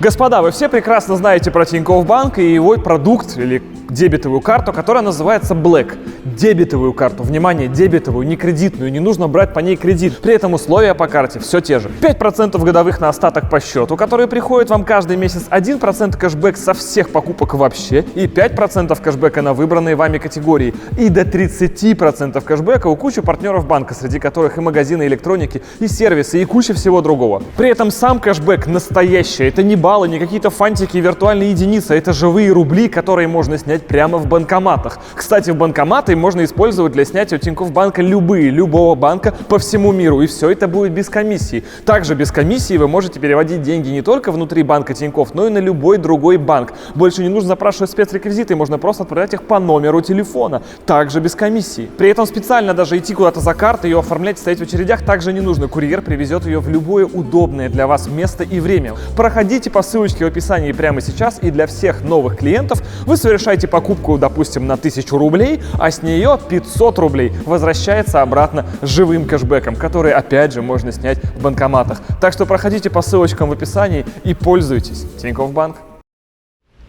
Господа, вы все прекрасно знаете про Тинькофф Банк и его продукт или дебетовую карту, которая называется Black. Дебетовую карту. Внимание, дебетовую, не кредитную. Не нужно брать по ней кредит. При этом условия по карте все те же. 5% годовых на остаток по счету, которые приходят вам каждый месяц. 1% кэшбэк со всех покупок вообще. И 5% кэшбэка на выбранные вами категории. И до 30% кэшбэка у кучи партнеров банка, среди которых и магазины электроники, и сервисы, и куча всего другого. При этом сам кэшбэк настоящий. Это не баллы, не какие-то фантики и виртуальные единицы. Это живые рубли, которые можно снять прямо в банкоматах. Кстати, в банкоматы можно использовать для снятия у Тинькофф Банка любого банка по всему миру. И все это будет без комиссии. Также без комиссии вы можете переводить деньги не только внутри банка Тинькофф, но и на любой другой банк. Больше не нужно запрашивать спецреквизиты, можно просто отправлять их по номеру телефона. Также без комиссии. При этом специально даже идти куда-то за картой, ее оформлять, стоять в очередях также не нужно. Курьер привезет ее в любое удобное для вас место и время. Проходите по ссылочке в описании прямо сейчас, и для всех новых клиентов вы совершаете покупку, допустим, на 1000 рублей, а с нее 500 рублей возвращается обратно живым кэшбэком, который опять же можно снять в банкоматах. Так что проходите по ссылочкам в описании и пользуйтесь. Тинькофф Банк.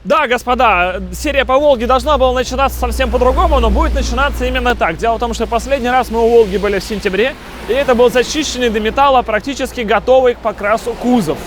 Да, господа, серия по Волге должна была начинаться совсем по-другому, но будет начинаться именно так. Дело в том, что последний раз мы у Волги были в сентябре, и это был зачищенный до металла, практически готовый к покрасу кузов.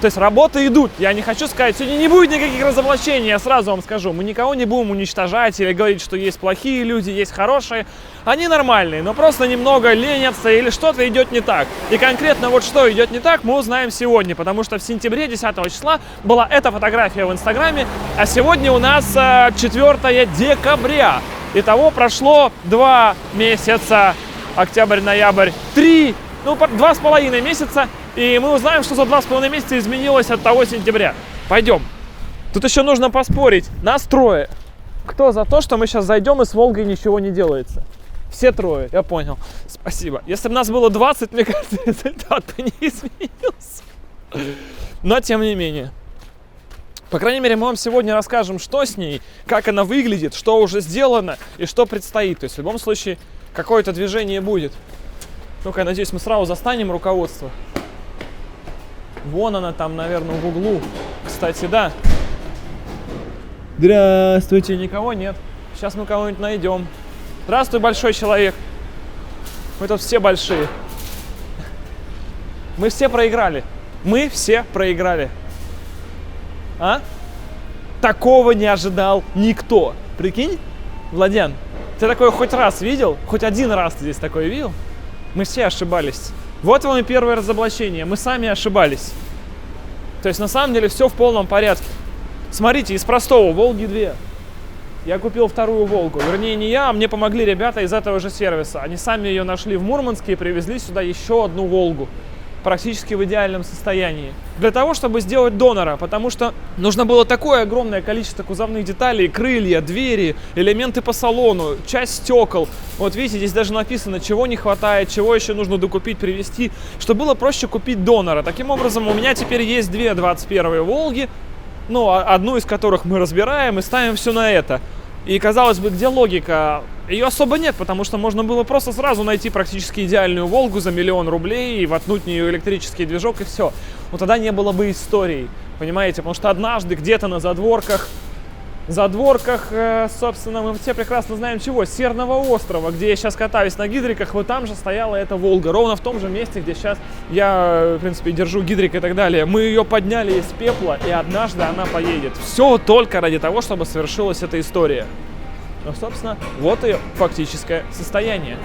То есть работы идут. Я не хочу сказать, сегодня не будет никаких разоблачений, я сразу вам скажу. Мы никого не будем уничтожать или говорить, что есть плохие люди, есть хорошие. Они нормальные, но просто немного ленятся или что-то идет не так. И конкретно вот что идет не так, мы узнаем сегодня, потому что в сентябре 10 числа была эта фотография в Инстаграме, а сегодня у нас 4 декабря. Итого прошло 2 месяца, октябрь, ноябрь, 3, 2,5 месяца. И мы узнаем, что за 2,5 месяца изменилось от того сентября. Пойдем. Тут еще нужно поспорить. Нас трое. Кто за то, что мы сейчас зайдем и с Волгой ничего не делается? Все трое, я понял. Спасибо. Если бы нас было 20, мне кажется, результат бы не изменился. Но тем не менее. По крайней мере, мы вам сегодня расскажем, что с ней, как она выглядит, что уже сделано и что предстоит. То есть в любом случае какое-то движение будет. Ну-ка, я надеюсь, мы сразу застанем руководство. Вон она там, наверное, в углу. Кстати, да. Здравствуйте. Никого нет. Сейчас мы кого-нибудь найдем. Здравствуй, большой человек. Мы тут все большие. Мы все проиграли. Мы все проиграли. А? Такого не ожидал никто. Прикинь, Владян, ты такое хоть раз видел? Хоть один раз ты здесь такое видел? Мы все ошибались. Вот вам и первое разоблачение. Мы сами ошибались. То есть на самом деле все в полном порядке. Смотрите, из простого Волги 2. Я купил вторую Волгу. Вернее, не я, а мне помогли ребята из этого же сервиса. Они сами ее нашли в Мурманске и привезли сюда еще одну Волгу. Практически в идеальном состоянии. Для того, чтобы сделать донора, потому что нужно было такое огромное количество кузовных деталей, крылья, двери, элементы по салону, часть стекол. Вот видите, здесь даже написано, чего не хватает, чего еще нужно докупить, привезти, чтобы было проще купить донора. Таким образом, у меня теперь есть две 21-е Волги, ну, одну из которых мы разбираем и ставим все на это. И, казалось бы, где логика? Ее особо нет, потому что можно было просто сразу найти практически идеальную Волгу за 1 000 000 рублей и воткнуть в нее электрический движок, и все. Но тогда не было бы истории, понимаете? Потому что однажды где-то на задворках, собственно, мы все прекрасно знаем чего, Серного острова, где я сейчас катаюсь на гидриках, вот там же стояла эта Волга, ровно в том же месте, где сейчас я, в принципе, держу гидрик и так далее. Мы ее подняли из пепла, и однажды она поедет. Все только ради того, чтобы совершилась эта история. Ну, собственно, вот ее фактическое состояние.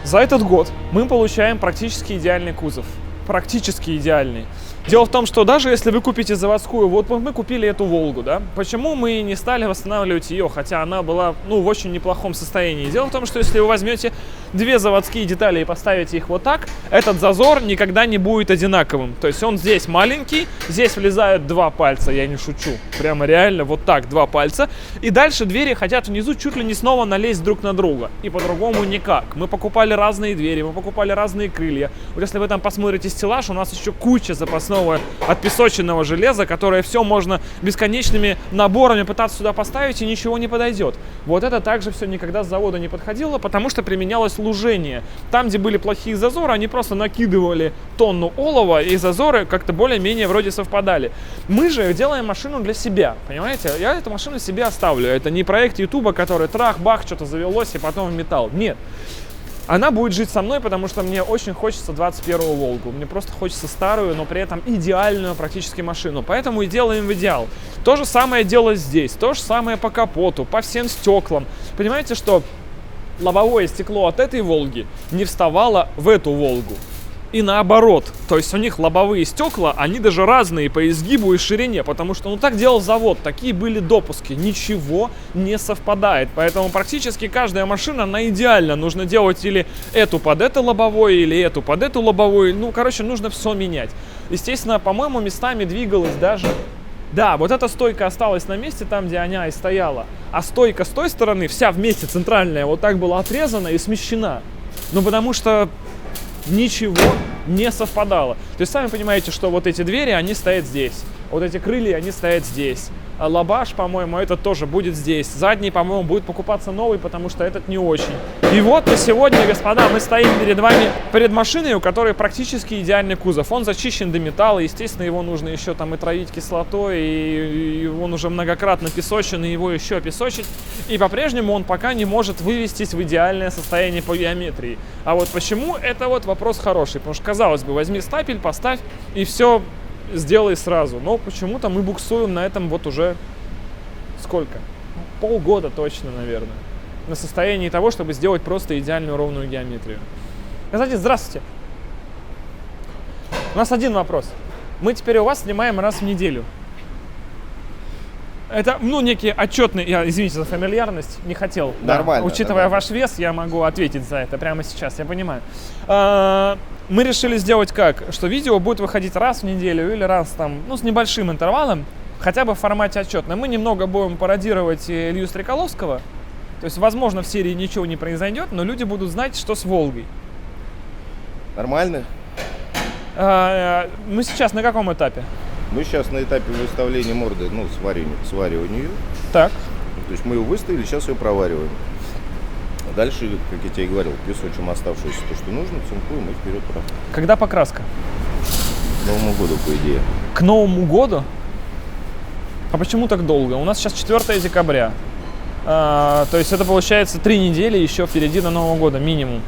За этот год мы получаем практически идеальный кузов. практически идеальный. Дело в том, что даже если вы купите заводскую, вот мы купили эту Волгу, да, почему мы не стали восстанавливать ее, хотя она была, в очень неплохом состоянии. Дело в том, что если вы возьмете две заводские детали и поставите их вот так, этот зазор никогда не будет одинаковым. То есть он здесь маленький, здесь влезают 2 пальца, я не шучу, прямо реально вот так 2 пальца. И дальше двери хотят внизу чуть ли не снова налезть друг на друга. И по-другому никак. Мы покупали разные двери, мы покупали разные крылья. Вот если вы там посмотрите стеллаж, у нас еще куча запасного отпесоченного железа, которое все можно бесконечными наборами пытаться сюда поставить, и ничего не подойдет. Вот это также все никогда с завода не подходило, потому что применялось лужение. Там, где были плохие зазоры, они просто накидывали тонну олова, и зазоры как-то более-менее вроде совпадали. Мы же делаем машину для себя, понимаете? Я эту машину себе оставлю. Это не проект Ютуба, который трах-бах, что-то завелось, и потом в металл. Нет. Она будет жить со мной, потому что мне очень хочется 21-ю Волгу. Мне просто хочется старую, но при этом идеальную практически машину. Поэтому и делаем в идеал. То же самое дело здесь. То же самое по капоту, по всем стеклам. Понимаете, что лобовое стекло от этой Волги не вставало в эту Волгу. И наоборот, то есть у них лобовые стекла, они даже разные по изгибу и ширине, потому что, так делал завод, такие были допуски, ничего не совпадает, поэтому практически каждая машина, она идеальна, нужно делать или эту под это лобовое, или эту под эту лобовое, нужно все менять. Естественно, по-моему, местами двигалась даже... Да, вот эта стойка осталась на месте, там, где она и стояла, а стойка с той стороны, вся вместе центральная, вот так была отрезана и смещена, потому что... ничего не совпадало. То есть сами понимаете, что вот эти двери, они стоят здесь. Вот эти крылья, они стоят здесь. А лабаш, по-моему, этот тоже будет здесь. Задний, по-моему, будет покупаться новый, потому что этот не очень. И вот на сегодня, господа, мы стоим перед вами, перед машиной, у которой практически идеальный кузов. Он зачищен до металла, естественно, его нужно еще там и травить кислотой, и он уже многократно песочен, и его еще песочить. И по-прежнему он пока не может вывестись в идеальное состояние по геометрии. А вот почему, это вот вопрос хороший. Потому что, казалось бы, возьми стапель, поставь, и все... сделай сразу, но почему-то мы буксуем на этом вот уже сколько? Полгода точно, наверное. На состоянии того, чтобы сделать просто идеальную ровную геометрию. Кстати, здравствуйте. У нас один вопрос. Мы теперь у вас снимаем раз в неделю. Это, некий отчетный, я, извините за фамильярность, не хотел. Нормально. Да, учитывая нормально. ваш вес, я могу ответить за это прямо сейчас, я понимаю. Мы решили сделать как? Что видео будет выходить раз в неделю или раз там, с небольшим интервалом, хотя бы в формате отчетном. Мы немного будем пародировать Илью Стрекаловского. То есть, возможно, в серии ничего не произойдет, но люди будут знать, что с Волгой. Нормально. Мы сейчас на каком этапе? Мы сейчас на этапе выставления морды, сваривания ее. Так. То есть мы ее выставили, сейчас ее провариваем. А дальше, как я тебе и говорил, песочим оставшееся то, что нужно, цинкуем и вперед прав. Когда покраска? К Новому году, по идее. К Новому году? А почему так долго? У нас сейчас 4 декабря. То есть это получается 3 недели еще впереди до Нового года минимум.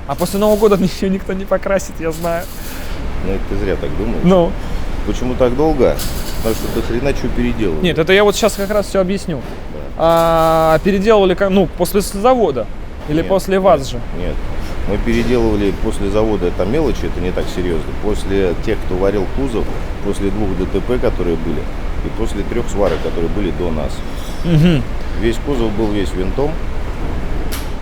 А после Нового года еще никто не покрасит, я знаю. Это ты зря так думаешь. Почему так долго? Потому что до хрена что переделывали. Нет, это я вот сейчас как раз все объясню. Да. Переделывали после завода или Нет, после вас же? Нет. Мы переделывали после завода, это мелочи, это не так серьезно. После тех, кто варил кузов, после 2 ДТП, которые были, и после 3 сварок, которые были до нас. Угу. Весь кузов был весь винтом.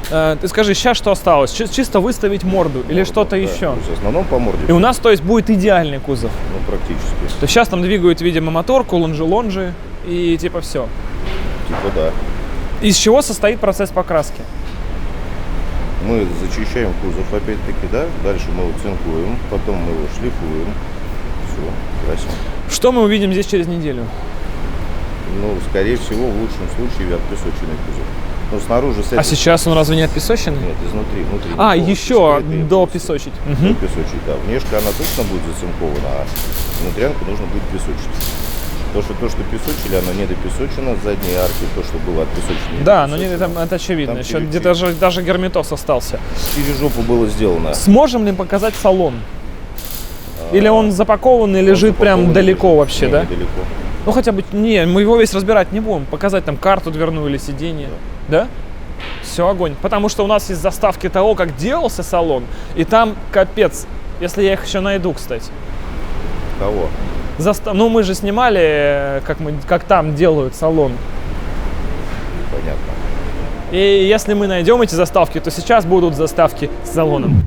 Ты скажи, сейчас что осталось? Чисто выставить морду или что-то еще? То есть в основном по морде. И у нас, то есть, будет идеальный кузов? Практически. То есть сейчас там двигают, видимо, моторку, лонжи и типа все? Типа да. Из чего состоит процесс покраски? Мы зачищаем кузов опять-таки, да? Дальше мы его цинкуем, потом мы его шлифуем. Все, красим. Что мы увидим здесь через неделю? Скорее всего, в лучшем случае отпесоченный кузов. Снаружи с этой... А сейчас он разве не отпесоченный? Нет, изнутри. Еще допесочить. Допесочить, да. Внешка она точно будет зацинкована, а внутрянку нужно будет песочить. То, что песочили, оно не допесочено. Задние арки, то, что было отпесочено. Да, но это очевидно. Еще где-то даже герметоз остался. Через жопу было сделано. Сможем ли показать салон? Или он запакованный, лежит прям далеко вообще, да? Недалеко. Хотя бы, мы его весь разбирать не будем. Показать там карту дверную или сиденье. Да? Все, огонь. Потому что у нас есть заставки того, как делался салон. И там капец. Если я их еще найду, кстати. Кого? Ну, мы же снимали, как там делают салон. Понятно. И если мы найдем эти заставки, то сейчас будут заставки с салоном.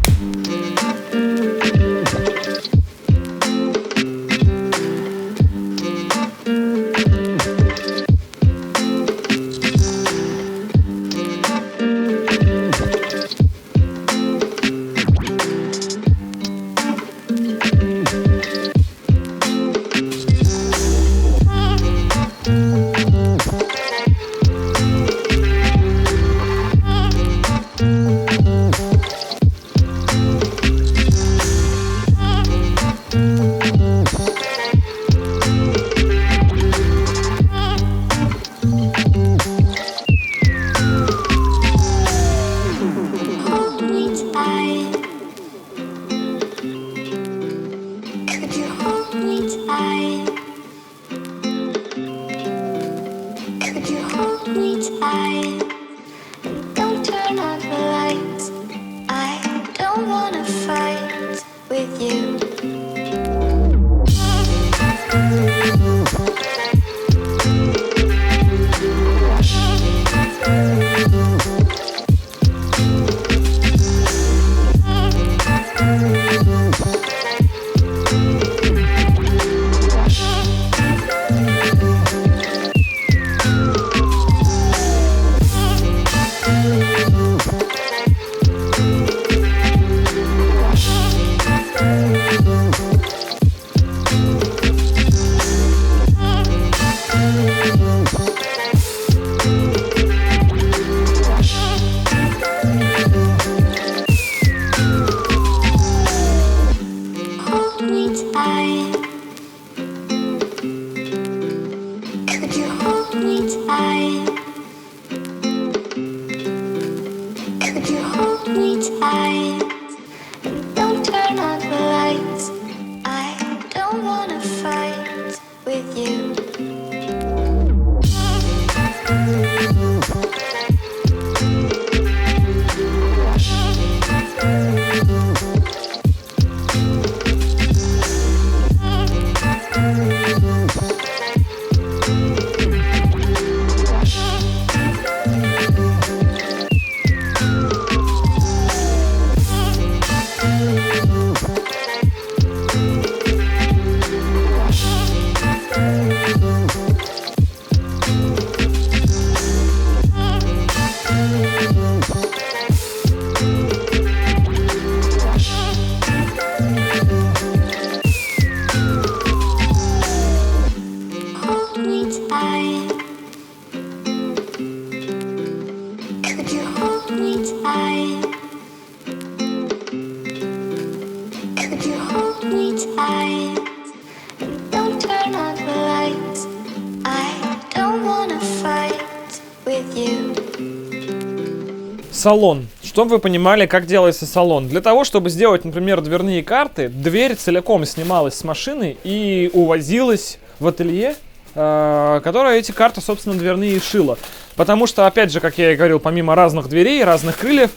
Салон. Чтобы вы понимали, как делается салон. Для того, чтобы сделать, например, дверные карты, дверь целиком снималась с машины и увозилась в ателье, которое эти карты, собственно, дверные шило. Потому что, опять же, как я и говорил, помимо разных дверей, разных крыльев,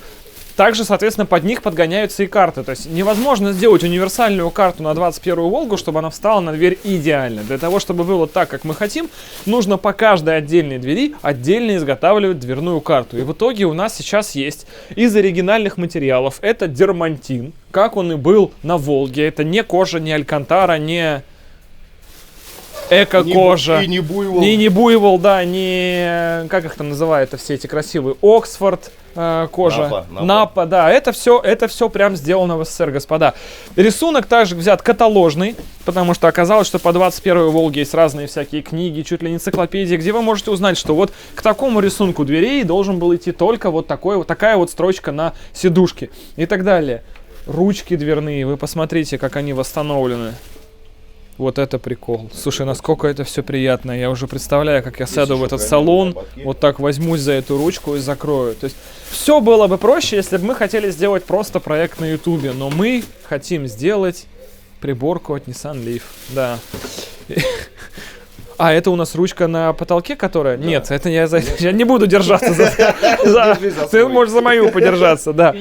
также, соответственно, под них подгоняются и карты. То есть невозможно сделать универсальную карту на 21-ю Волгу, чтобы она встала на дверь идеально. Для того, чтобы было так, как мы хотим, нужно по каждой отдельной двери отдельно изготавливать дверную карту. И в итоге у нас сейчас есть из оригинальных материалов. Это дермантин, как он и был на Волге. Это не кожа, не алькантара, не эко-кожа. И не буйвол. Не буйвол, да, не... Как их там называют все эти красивые? Оксфорд. Кожа, Напа, да, это все прям сделано в СССР, господа. Рисунок также взят каталожный, потому что оказалось, что по 21-й Волге есть разные всякие книги, чуть ли не энциклопедии, где вы можете узнать, что вот к такому рисунку дверей должен был идти только вот такая вот строчка на сидушке и так далее. Ручки дверные, вы посмотрите, как они восстановлены. Вот это прикол. Слушай, насколько это все приятно. Я уже представляю, как я сяду в этот салон, вот так возьмусь за эту ручку и закрою. То есть все было бы проще, если бы мы хотели сделать просто проект на ютубе. Но мы хотим сделать приборку от Nissan Leaf. Да. А, это у нас ручка на потолке, которая? Да. Нет, это я не буду держаться за... Ты можешь за мою подержаться, да.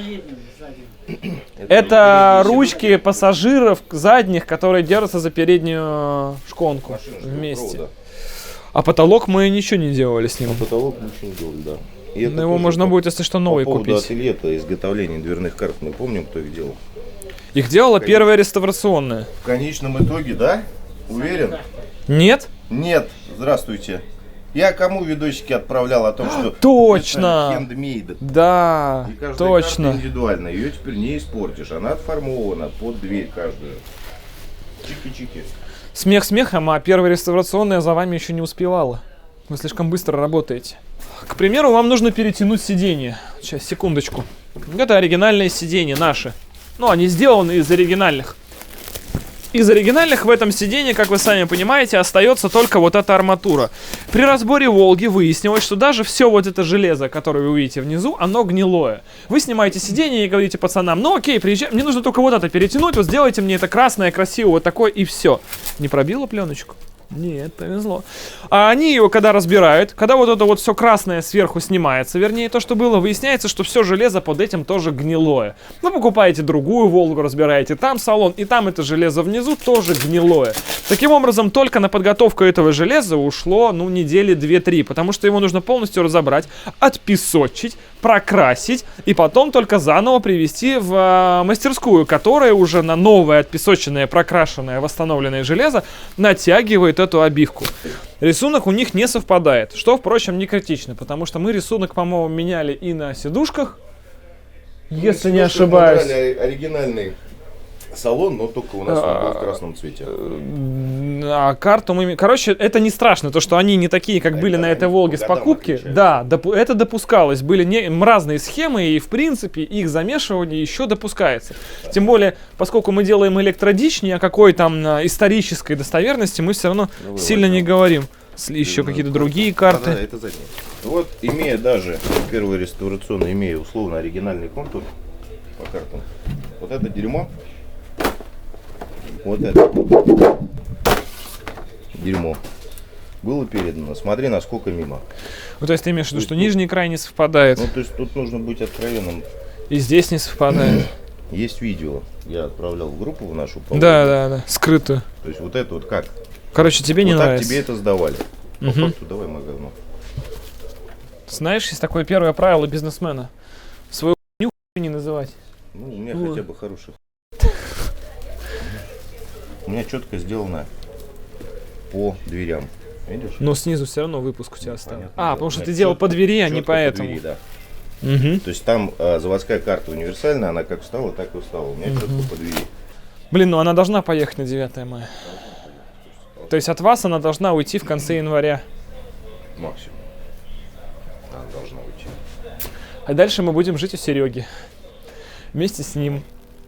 Это ручки пассажиров задних, которые держатся за переднюю шконку Машина же вместе. провода. А потолок мы ничего не делали с ним. Потолок ничего не делали, да. И это Но его тоже можно будет, если что, новый по поводу купить. ателье-то изготовления дверных карт мы помним, кто их делал. Их делала первая реставрационная. В конечном итоге, да? Уверен? Нет? Нет. Здравствуйте. Я кому видосики отправлял о том, что Точно! это handmade. Да, И каждая точно. карта индивидуальная. Ее теперь не испортишь. Она отформована под дверь каждую. Чики-чики. Смех смехом, а первая реставрационная за вами еще не успевала. Вы слишком быстро работаете. К примеру, вам нужно перетянуть сиденье. Сейчас, секундочку. Это оригинальные сиденья наши. Ну, они сделаны из оригинальных. Из оригинальных в этом сиденье, как вы сами понимаете, остается только вот эта арматура. При разборе Волги выяснилось, что даже все вот это железо, которое вы увидите внизу, оно гнилое. Вы снимаете сиденье и говорите пацанам: ну окей, приезжай, мне нужно только вот это перетянуть, вот сделайте мне это красное, красивое, вот такое, и все. Не пробило пленочку? Нет, повезло. А они его когда разбирают, когда вот это вот все красное сверху снимается, вернее то, что было, выясняется, что все железо под этим тоже гнилое. Вы покупаете другую Волгу, разбираете там салон, и там это железо внизу тоже гнилое. Таким образом, только на подготовку этого железа ушло, ну, недели 2-3, потому что его нужно полностью разобрать, отпесочить, прокрасить, и потом только заново привезти в мастерскую, которая уже на новое отпесоченное, прокрашенное, восстановленное железо натягивает эту обивку. Рисунок у них не совпадает, что, впрочем, не критично, потому что мы рисунок, по-моему, меняли и на сидушках, если не ошибаюсь. Оригинальный салон, но только у нас он был в красном цвете. А карту мы... Короче, это не страшно, то, что они не такие, как были на этой Волге с покупки. Да, это допускалось. Были разные схемы, и, в принципе, их замешивание еще допускается. Тем более, поскольку мы делаем электродичь, ни о какой там исторической достоверности мы все равно сильно не говорим. Еще какие-то другие карты. Да, это задние. Вот, имея даже первый реставрационный, имея условно оригинальный контур по картам, вот это дерьмо, вот это дерьмо было передано. Смотри, насколько мимо. Ну, то есть ты имеешь в виду, что нижний край не совпадает? Ну, то есть тут нужно быть откровенным. И здесь не совпадает. Есть видео, я отправлял в группу в нашу. Да, скрытую. То есть вот это вот как? Короче, тебе не вот так нравится. тебе это сдавали. По факту давай мое говно. Знаешь, есть такое первое правило бизнесмена: свою хуйню не называть. Ну, у меня хотя бы хороших. У меня четко сделано по дверям. Видишь? Но снизу все равно выпуск у тебя оставил. Понятно. Потому что ты делал по двери, а не поэтому. Двери, да. Угу. То есть там заводская карта универсальная, она как встала, так и встала. У меня четко по двери. Блин, ну она должна поехать на 9 мая. То есть от вас она должна уйти в конце января. Максимум. Она должна уйти. А дальше мы будем жить у Сереги. Вместе с ним.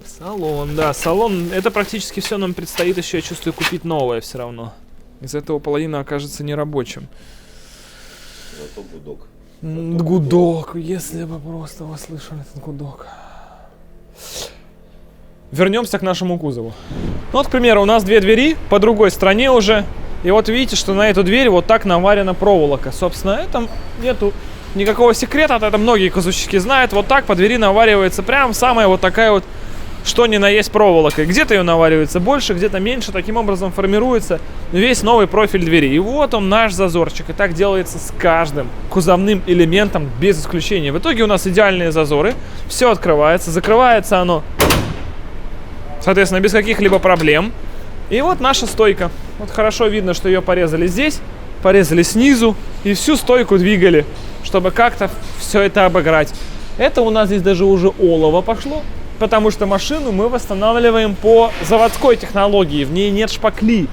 Салон, да, салон. Это практически все нам предстоит еще, я чувствую, купить новое все равно. Из этого половина окажется нерабочим. Зато гудок. Гудок, если бы просто вы слышали этот гудок. Вернемся к нашему кузову. Ну вот, к примеру, у нас две двери по другой стороне уже. И вот видите, что на эту дверь вот так наварена проволока. Собственно, это нету никакого секрета, это многие кузовщики знают. Вот так по двери наваривается прям самая вот такая вот, что ни на есть, проволока. Где-то ее наваривается больше, где-то меньше. Таким образом формируется весь новый профиль двери. И вот он, наш зазорчик. И так делается с каждым кузовным элементом без исключения. В итоге у нас идеальные зазоры. Все открывается, закрывается оно, соответственно, без каких-либо проблем. И вот наша стойка. Вот хорошо видно, что ее порезали здесь, порезали снизу и всю стойку двигали, чтобы как-то все это обыграть. Это у нас здесь даже уже олово пошло, потому что машину мы восстанавливаем по заводской технологии, в ней нет шпакли.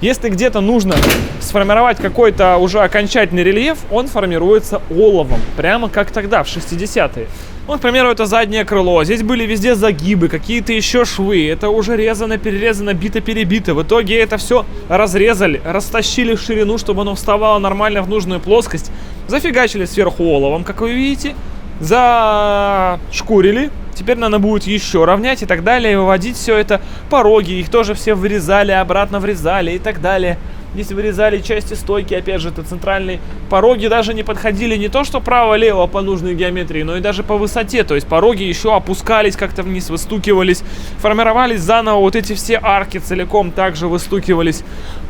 Если где-то нужно сформировать какой-то уже окончательный рельеф, он формируется оловом, прямо как тогда, в 60-е. Вот, к примеру, это заднее крыло. Здесь были везде загибы, какие-то еще швы. Это уже резано, перерезано, бито-перебито. В итоге это все разрезали, растащили в ширину, чтобы оно вставало нормально в нужную плоскость. Зафигачили сверху оловом, как вы видите. Зашкурили. Теперь надо будет еще равнять и так далее. И выводить все это. Пороги, их тоже все вырезали, обратно врезали и так далее. Здесь вырезали части стойки, опять же, это центральные пороги даже не подходили не то что право-лево по нужной геометрии, но и даже по высоте. То есть пороги еще опускались как-то вниз, выстукивались, формировались заново, вот эти все арки целиком также выстукивались.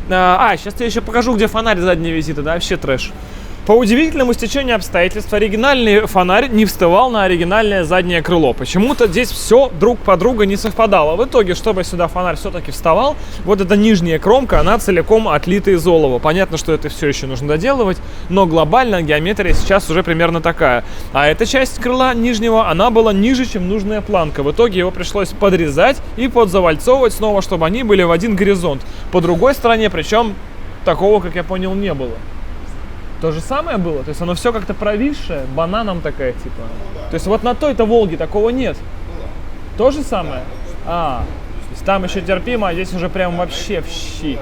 Сейчас я еще покажу, где фонарь задний висит, это вообще трэш. По удивительному стечению обстоятельств оригинальный фонарь не вставал на оригинальное заднее крыло. Почему-то здесь все друг по другу не совпадало. В итоге, чтобы сюда фонарь все-таки вставал, вот эта нижняя кромка, она целиком отлита из олова. Понятно, что это все еще нужно доделывать, но глобально геометрия сейчас уже примерно такая. А эта часть крыла нижнего, она была ниже, чем нужная планка. В итоге его пришлось подрезать и подзавальцовывать снова, чтобы они были в один горизонт. По другой стороне, причем такого, как я понял, не было. То же самое было, то есть оно все как-то провисшее, бананом такая типа. То есть вот на той-то Волге такого нет. То же самое? То есть там еще терпимо, а здесь уже прям вообще в щи.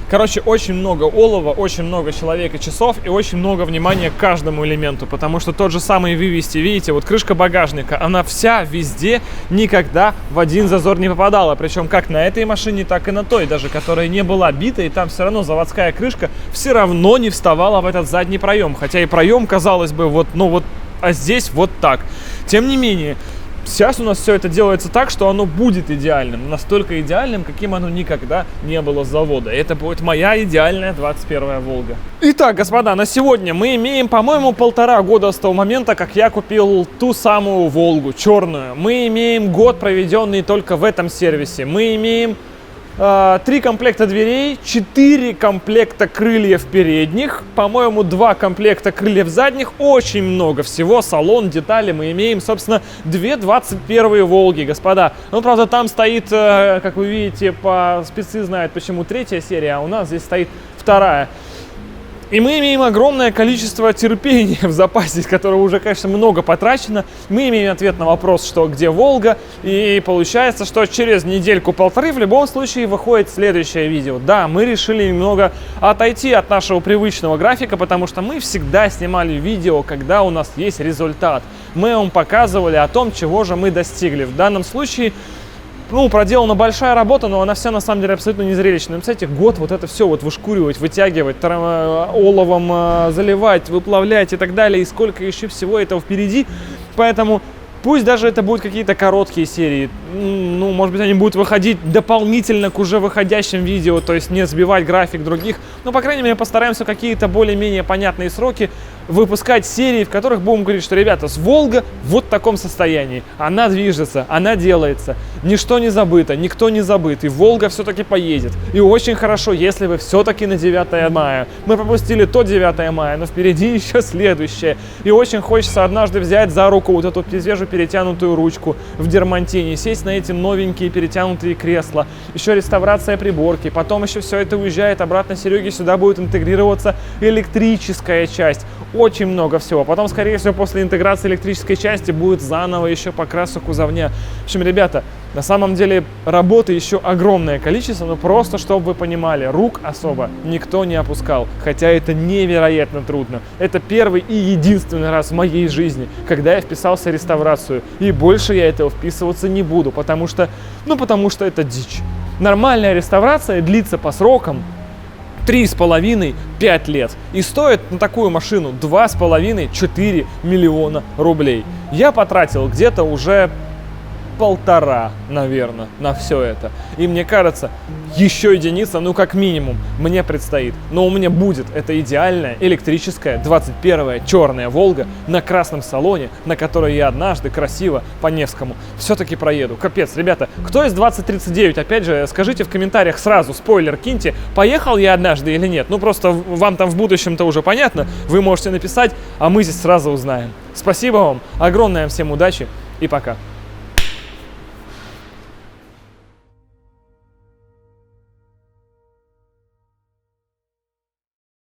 Короче, очень много олова, очень много человека часов и очень много внимания к каждому элементу, потому что тот же самый вывести, видите, вот крышка багажника, она вся везде никогда в один зазор не попадала, причем как на этой машине, так и на той, даже которая не была бита, и там все равно заводская крышка все равно не вставала в этот задний проем, хотя и проем, казалось бы, а здесь вот так. Тем не менее, сейчас у нас все это делается так, что оно будет идеальным. Настолько идеальным, каким оно никогда не было с завода. Это будет моя идеальная 21-я Волга. Итак, господа, на сегодня мы имеем, по-моему, 1,5 года с того момента, как я купил ту самую Волгу, черную. Мы имеем год, проведенный только в этом сервисе. Мы имеем 3 комплекта дверей, 4 комплекта крыльев передних, по-моему, 2 комплекта крыльев задних, очень много всего, салон, детали. Мы имеем, собственно, 2 21-е Волги, господа. Ну, правда, там стоит, как вы видите, спецы знают, почему 3-я серия, а у нас здесь стоит 2-я. И мы имеем огромное количество терпения в запасе, которого уже, конечно, много потрачено. Мы имеем ответ на вопрос, что где Волга. И получается, что через недельку-полторы в любом случае выходит следующее видео. Да, мы решили немного отойти от нашего привычного графика, потому что мы всегда снимали видео, когда у нас есть результат. Мы вам показывали о том, чего же мы достигли. В данном случае проделана большая работа, но она вся на самом деле абсолютно незрелищная. Представляете, год вот это все вот вышкуривать, вытягивать, оловом заливать, выплавлять и так далее. И сколько еще всего этого впереди. Поэтому пусть даже это будут какие-то короткие серии. Может быть, они будут выходить дополнительно к уже выходящим видео, то есть не сбивать график других. Но, по крайней мере, постараемся какие-то более-менее понятные сроки выпускать серии, в которых будем говорить, что, ребята, с Волга вот в таком состоянии. Она движется, она делается. Ничто не забыто, никто не забыт. И Волга все-таки поедет. И очень хорошо, если вы все-таки на 9 мая. Мы пропустили то 9 мая, но впереди еще следующее. И очень хочется однажды взять за руку вот эту свежую перетянутую ручку в дермантине, сесть на эти новенькие перетянутые кресла. Еще реставрация приборки. Потом еще все это уезжает обратно Сереге. Сюда будет интегрироваться электрическая часть. Очень много всего. Потом, скорее всего, после интеграции электрической части будет заново еще покраска кузовня. В общем, ребята, на самом деле работы еще огромное количество, но просто, чтобы вы понимали, рук особо никто не опускал. Хотя это невероятно трудно. Это первый и единственный раз в моей жизни, когда я вписался в реставрацию. И больше я этого вписываться не буду, потому что это дичь. Нормальная реставрация длится по срокам 3,5-5 лет. И стоит на такую машину 2,5-4 миллиона рублей. Я потратил где-то уже 1,5, наверное, на все это. И мне кажется, еще единица, как минимум, мне предстоит. Но у меня будет эта идеальная электрическая 21-я черная Волга на красном салоне, на которой я однажды красиво по Невскому все-таки проеду. Капец, ребята, кто из 2039, опять же, скажите в комментариях сразу, спойлер киньте, поехал я однажды или нет. Просто вам там в будущем-то уже понятно, вы можете написать, а мы здесь сразу узнаем. Спасибо вам, огромное всем удачи и пока.